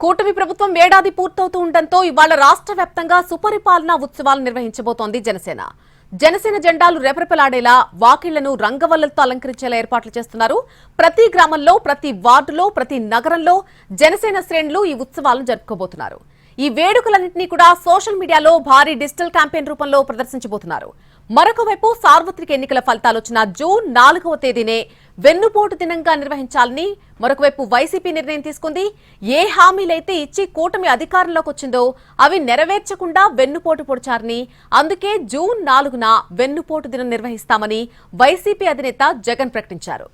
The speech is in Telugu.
కూటమి ప్రభుత్వం ఏడాది పూర్తవుతూ ఉండడంతో ఇవాళ రాష్ట్ర వ్యాప్తంగా సుపరిపాలన ఉత్సవాలు నిర్వహించబోతోంది జనసేన. జనసేన జెండాలు రెపరెపలాడేలా వాకిళ్లను రంగవల్లులతో అలంకరించేలా ఏర్పాట్లు చేస్తున్నారు. ప్రతి గ్రామంలో, ప్రతి వార్డులో, ప్రతి నగరంలో జనసేన శ్రేణులు ఈ ఉత్సవాలను జరుపుకోబోతున్నారు. ఈ వేడుకలన్నింటినీ కూడా సోషల్ మీడియాలో భారీ డిజిటల్ క్యాంపెయిన్ రూపంలో ప్రదర్శించబోతున్నారు. మరొక వైపు సార్వత్రిక ఎన్నికల ఫలితాలు వచ్చిన జూన్ 4వ తేదీనే వెన్నుపోటు దినంగా నిర్వహించాలని మరొక వైపు వైసీపీ నిర్ణయం తీసుకుంది. ఏ హామీలైతే ఇచ్చి కూటమి అధికారంలోకి వచ్చిందో అవి నెరవేర్చకుండా వెన్నుపోటు పొడిచారని, అందుకే జూన్ 4న వెన్నుపోటు దినం నిర్వహిస్తామని వైసీపీ అధినేత జగన్ ప్రకటించారు.